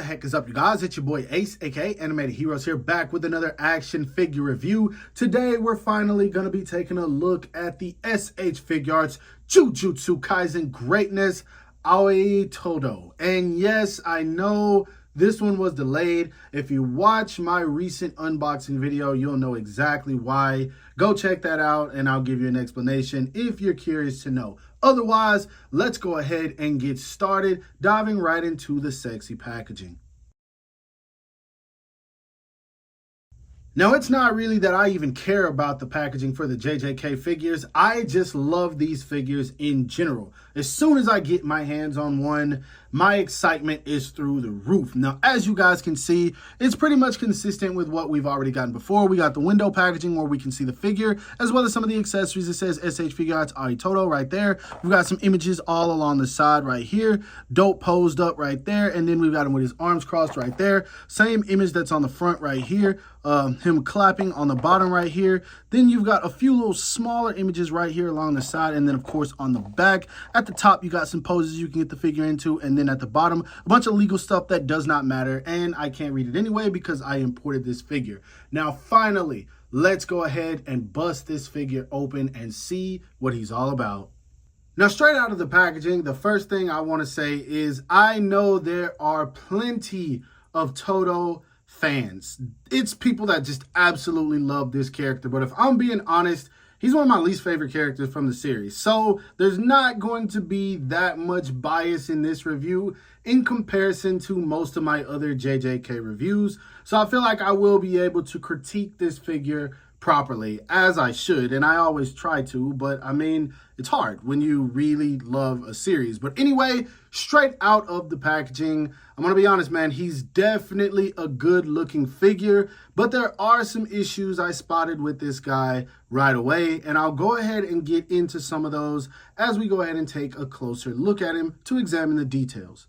heck is up, you guys? It's your boy Ace, aka Animated Heroes, here back with another action figure review. Today, we're finally going to be taking a look at the SH Figuarts Jujutsu Kaisen Greatness Aoi Todo. And yes, I know this one was delayed. If you watch my recent unboxing video, you'll know exactly why. Go check that out and I'll give you an explanation if you're curious to know. Otherwise, let's go ahead and get started, diving right into the sexy packaging. Now, it's not really that I even care about the packaging for the JJK figures. I just love these figures in general. As soon as I get my hands on one, my excitement is through the roof. Now, as you guys can see, it's pretty much consistent with what we've already gotten before. We got the window packaging where we can see the figure, as well as some of the accessories. It says SH Figuarts Aoi Todo right there. We've got some images all along the side right here. Dope posed up right there. And then we've got him with his arms crossed right there. Same image that's on the front right here. Him clapping on the bottom right here. Then you've got a few little smaller images right here along the side, and then of course on the back. At the top, you got some poses you can get the figure into, and then at the bottom, a bunch of legal stuff that does not matter, and I can't read it anyway because I imported this figure. Now finally, let's go ahead and bust this figure open and see what he's all about. Now, straight out of the packaging, the first thing I want to say is I know there are plenty of Todo fans. It's people that just absolutely love this character, but if I'm being honest, he's one of my least favorite characters from the series. So there's not going to be that much bias in this review in comparison to most of my other JJK reviews. So I feel like I will be able to critique this figure properly, as I should, and I always try to, but I mean, it's hard when you really love a series. But anyway, straight out of the packaging, I'm gonna be honest, man, he's definitely a good looking figure, but there are some issues I spotted with this guy right away, and I'll go ahead and get into some of those as we go ahead and take a closer look at him to examine the details.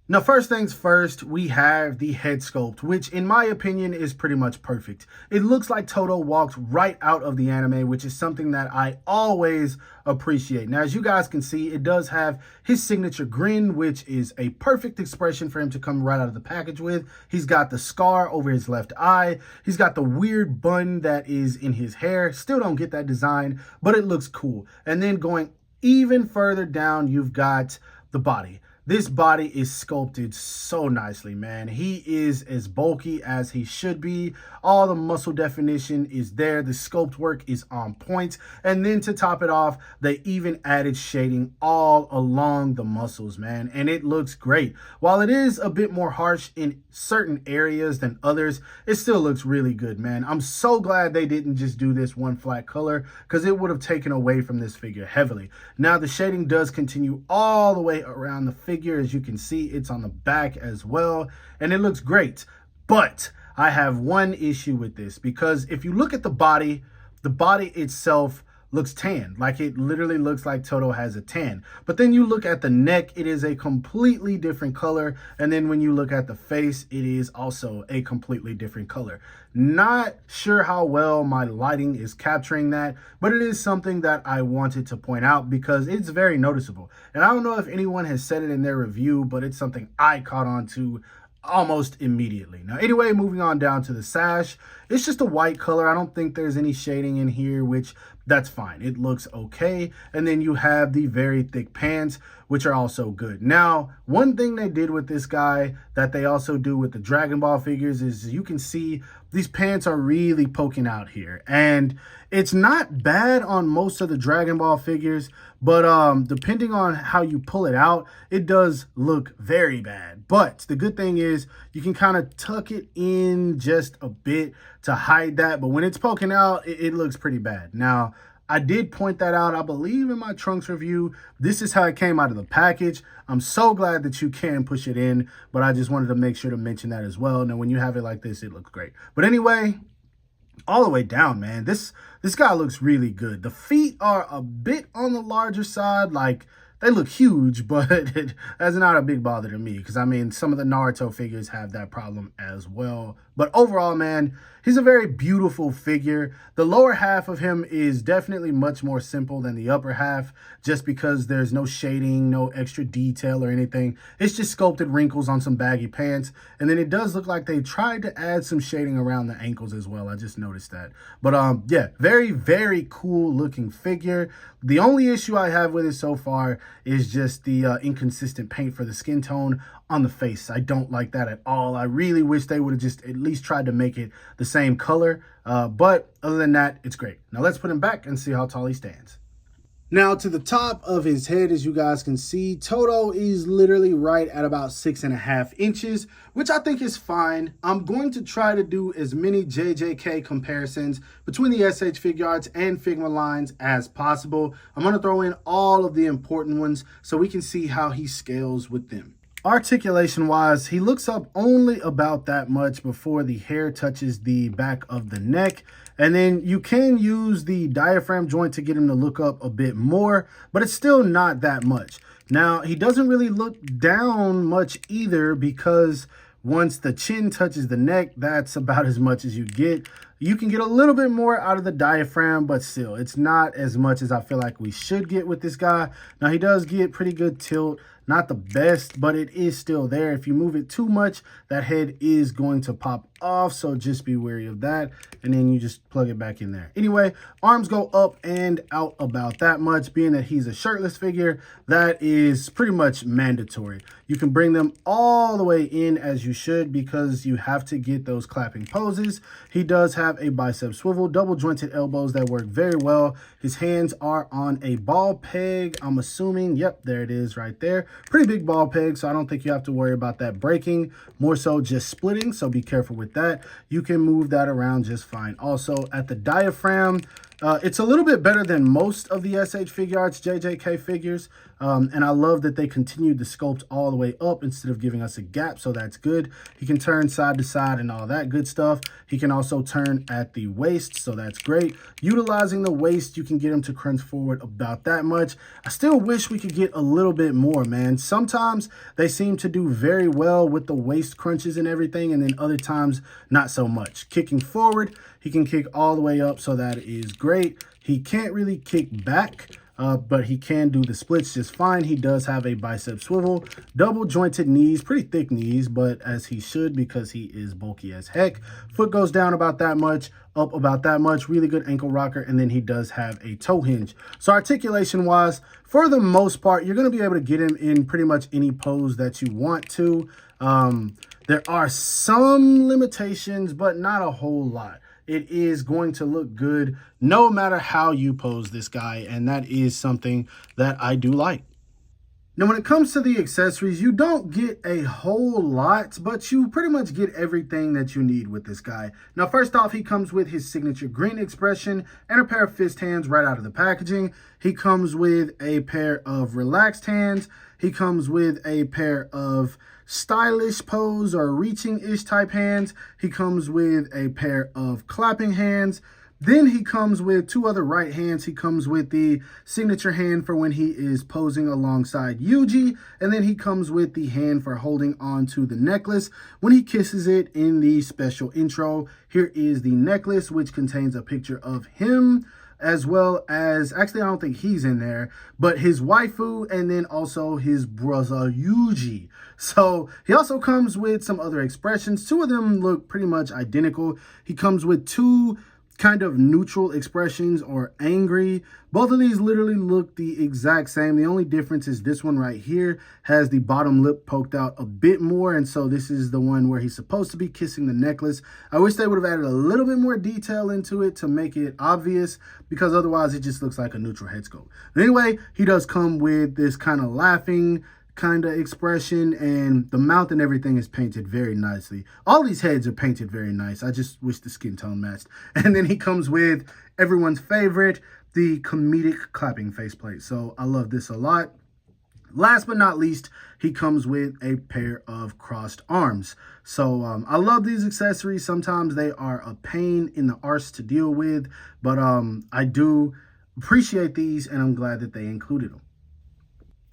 Now, first things first, we have the head sculpt, which in my opinion is pretty much perfect. It looks like Todo walked right out of the anime, which is something that I always appreciate. Now, as you guys can see, it does have his signature grin, which is a perfect expression for him to come right out of the package with. He's got the scar over his left eye. He's got the weird bun that is in his hair. Still don't get that design, but it looks cool. And then going even further down, you've got the body. This body is sculpted so nicely, man. He is as bulky as he should be. All the muscle definition is there. The sculpt work is on point. And then to top it off, they even added shading all along the muscles, man. And it looks great. While it is a bit more harsh in certain areas than others, it still looks really good, man. I'm so glad they didn't just do this one flat color, because it would have taken away from this figure heavily. Now, the shading does continue all the way around the figure. As you can see, it's on the back as well, and it looks great. But I have one issue with this, because if you look at the body itself looks tan. Like, it literally looks like Todo has a tan. But then you look at the neck, it is a completely different color. And then when you look at the face, it is also a completely different color. Not sure how well my lighting is capturing that, but it is something that I wanted to point out because it's very noticeable. And I don't know if anyone has said it in their review, but it's something I caught on to almost immediately. Now, anyway, moving on down to the sash, it's just a white color. I don't think there's any shading in here, which that's fine. It looks okay. And then you have the very thick pants, which are also good. Now, one thing they did with this guy that they also do with the Dragon Ball figures is you can see these pants are really poking out here. And it's not bad on most of the Dragon Ball figures, but depending on how you pull it out, it does look very bad. But the good thing is you can kind of tuck it in just a bit to hide that. But when it's poking out, it looks pretty bad. Now, I did point that out, I believe, in my Trunks review. This is how it came out of the package. I'm so glad that you can push it in, but I just wanted to make sure to mention that as well. Now, when you have it like this, it looks great. But anyway, all the way down, man, this guy looks really good. The feet are a bit on the larger side, like They look huge, but that's not a big bother to me because, I mean, some of the Naruto figures have that problem as well. But overall, man, he's a very beautiful figure. The lower half of him is definitely much more simple than the upper half just because there's no shading, no extra detail or anything. It's just sculpted wrinkles on some baggy pants. And then it does look like they tried to add some shading around the ankles as well. I just noticed that. But yeah, very, very cool looking figure. The only issue I have with it so far is just the inconsistent paint for the skin tone on the face. I don't like that at all. I really wish they would have just at least tried to make it the same color. But other than that, it's great. Now let's put him back and see how tall he stands. Now to the top of his head, as you guys can see, Todo is literally right at about 6.5 inches, which I think is fine. I'm going to try to do as many JJK comparisons between the SH Figuarts and Figma lines as possible. I'm going to throw in all of the important ones so we can see how he scales with them. Articulation wise, he looks up only about that much before the hair touches the back of the neck. And then you can use the diaphragm joint to get him to look up a bit more, but it's still not that much. Now, he doesn't really look down much either because once the chin touches the neck, that's about as much as you get. You can get a little bit more out of the diaphragm, but still, it's not as much as I feel like we should get with this guy. Now, he does get pretty good tilt. Not the best, but it is still there. If you move it too much, that head is going to pop off, so just be wary of that. And then you just plug it back in there. Anyway, arms go up and out about that much. Being that he's a shirtless figure, that is pretty much mandatory. You can bring them all the way in as you should because you have to get those clapping poses. He does have a bicep swivel, double jointed elbows that work very well. His hands are on a ball peg, I'm assuming. Yep, there it is right there. Pretty big ball peg, so I don't think you have to worry about that breaking. More so just splitting, so be careful with that. You can move that around just fine. Also, at the diaphragm, it's a little bit better than most of the SH Figuarts JJK figures. And I love that they continued the sculpt all the way up instead of giving us a gap, so that's good. He can turn side to side and all that good stuff. He can also turn at the waist, so that's great. Utilizing the waist, you can get him to crunch forward about that much. I still wish we could get a little bit more, man. Sometimes they seem to do very well with the waist crunches and everything, and then other times not so much. Kicking forward, he can kick all the way up, so that is great. He can't really kick back, but he can do the splits just fine. He does have a bicep swivel, double jointed knees, pretty thick knees, but as he should because he is bulky as heck. Foot goes down about that much, up about that much, really good ankle rocker, and then he does have a toe hinge. So articulation wise, for the most part, you're going to be able to get him in pretty much any pose that you want to. There are some limitations, but not a whole lot. It is going to look good no matter how you pose this guy, and that is something that I do like. Now, when it comes to the accessories, you don't get a whole lot, but you pretty much get everything that you need with this guy. Now, first off, he comes with his signature grin expression and a pair of fist hands right out of the packaging. He comes with a pair of relaxed hands. He comes with a pair of stylish pose or reaching-ish type hands. He comes with a pair of clapping hands. Then he comes with two other right hands. He comes with the signature hand for when he is posing alongside Yuji. And then he comes with the hand for holding on to the necklace when he kisses it in the special intro. Here is the necklace, which contains a picture of him, as well as, actually, I don't think he's in there, but his waifu, and then also his brother Yuji. So he also comes with some other expressions. Two of them look pretty much identical. He comes with two kind of neutral expressions or angry. Both of these literally look the exact same. The only difference is this one right here has the bottom lip poked out a bit more, and so this is the one where he's supposed to be kissing the necklace. I wish they would have added a little bit more detail into it to make it obvious, because otherwise it just looks like a neutral head sculpt. But anyway, he does come with this kind of laughing kind of expression, and the mouth and everything is painted very nicely. All these heads are painted very nice. I just wish the skin tone matched. And then he comes with everyone's favorite, the comedic clapping faceplate. So I love this a lot. Last but not least, he comes with a pair of crossed arms. So I love these accessories. Sometimes they are a pain in the arse to deal with, but I do appreciate these, and I'm glad that they included them.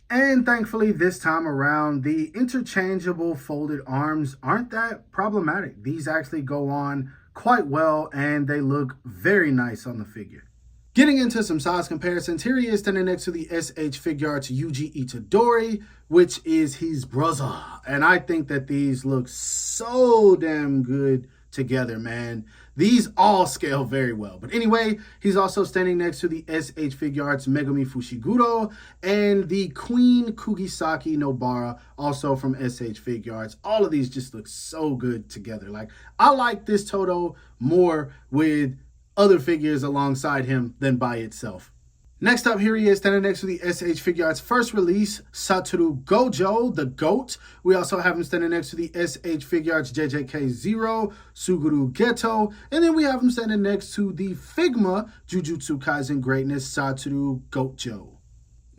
And thankfully, this time around, the interchangeable folded arms aren't that problematic. These actually go on quite well, and they look very nice on the figure. Getting into some size comparisons, here he is standing next to the SH Figuarts Yuji Itadori, which is his brother. And I think that these look so damn good together, man. These all scale very well. But anyway, he's also standing next to the SH Figuarts Megumi Fushiguro and the Queen Kugisaki Nobara, also from SH Figuarts. All of these just look so good together. Like, I like this Todo more with other figures alongside him than by itself. Next up, here he is standing next to the SH Figuarts first release, Satoru Gojo, the GOAT. We also have him standing next to the SH Figuarts JJK Zero, Suguru Geto. And then we have him standing next to the Figma Jujutsu Kaisen Greatness, Satoru Gojo.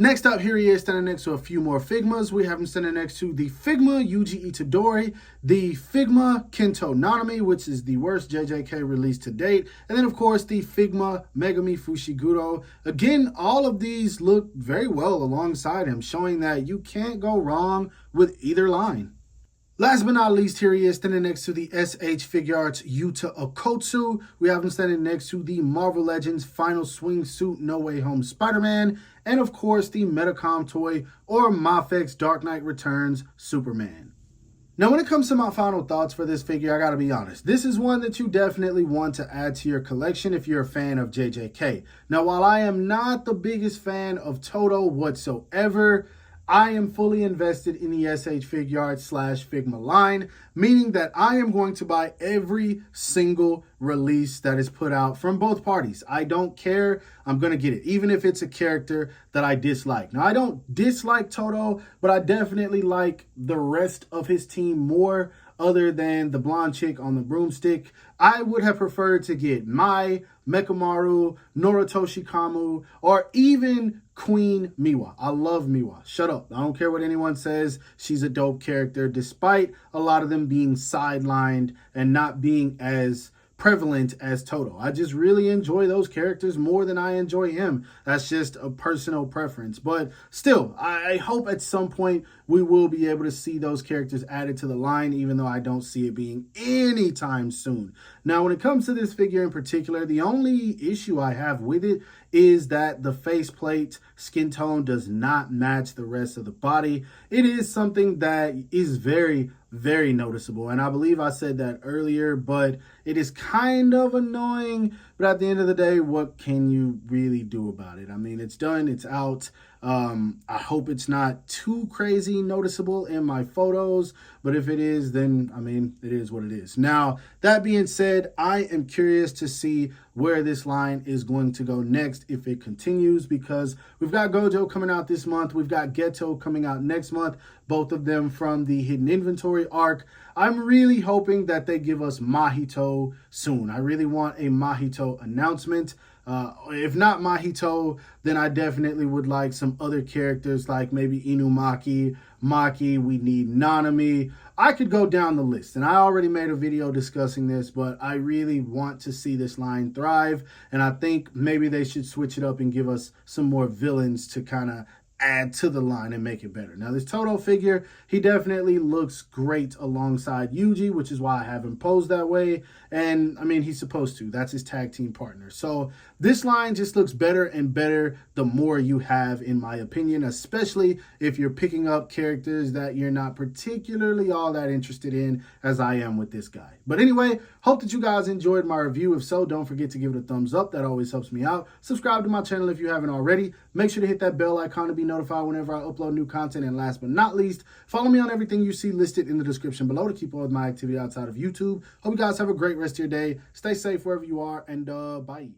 Next up, here he is standing next to a few more Figmas. We have him standing next to the Figma Yuji Itadori, the Figma Kento Nanami, which is the worst JJK release to date, and then, of course, the Figma Megumi Fushiguro. Again, all of these look very well alongside him, showing that you can't go wrong with either line. Last but not least, here he is standing next to the SH Figuarts Yuta Okotsu. We have him standing next to the Marvel Legends Final Swingsuit No Way Home Spider-Man, and of course the Metacom toy or Mafex Dark Knight Returns Superman. Now, when it comes to my final thoughts for this figure, I gotta be honest. This is one that you definitely want to add to your collection if you're a fan of JJK. Now, while I am not the biggest fan of Todo whatsoever, I am fully invested in the SH Figuarts / Figma line, meaning that I am going to buy every single release that is put out from both parties. I don't care. I'm going to get it, even if it's a character that I dislike. Now, I don't dislike Todo, but I definitely like the rest of his team more, other than the blonde chick on the broomstick. I would have preferred to get Mai, Mekamaru, Noritoshi Kamu, or even Queen Miwa. I love Miwa. Shut up. I don't care what anyone says. She's a dope character, despite a lot of them being sidelined and not being as prevalent as Todo. I just really enjoy those characters more than I enjoy him. That's just a personal preference. But still, I hope at some point we will be able to see those characters added to the line, even though I don't see it being anytime soon. Now, when it comes to this figure in particular, the only issue I have with it is that the faceplate skin tone does not match the rest of the body. It is something that is very, very noticeable, and I believe I said that earlier, but it is kind of annoying. But at the end of the day, what can you really do about it? I mean, it's done, it's out. I hope it's not too crazy noticeable in my photos, but if it is, then I mean, it is what it is. Now, that being said, I am curious to see where this line is going to go next if it continues, because we've got Gojo coming out this month, we've got Geto coming out next month, both of them from the Hidden Inventory arc. I'm really hoping that they give us Mahito soon. I really want a Mahito announcement. If not Mahito, then I definitely would like some other characters like maybe Inumaki, Maki, we need Nanami. I could go down the list, and I already made a video discussing this, but I really want to see this line thrive, and I think maybe they should switch it up and give us some more villains to kind of add to the line and make it better. Now, this Todo figure, he definitely looks great alongside Yuji, which is why I have him posed that way. And I mean, he's supposed to. That's his tag team partner. So this line just looks better and better the more you have, in my opinion, especially if you're picking up characters that you're not particularly all that interested in, as I am with this guy. But anyway, hope that you guys enjoyed my review. If so, don't forget to give it a thumbs up. That always helps me out. Subscribe to my channel if you haven't already. Make sure to hit that bell icon to be notified whenever I upload new content. And last but not least, follow me on everything you see listed in the description below to keep up with my activity outside of YouTube. Hope you guys have a great rest of your day. Stay safe wherever you are, and bye.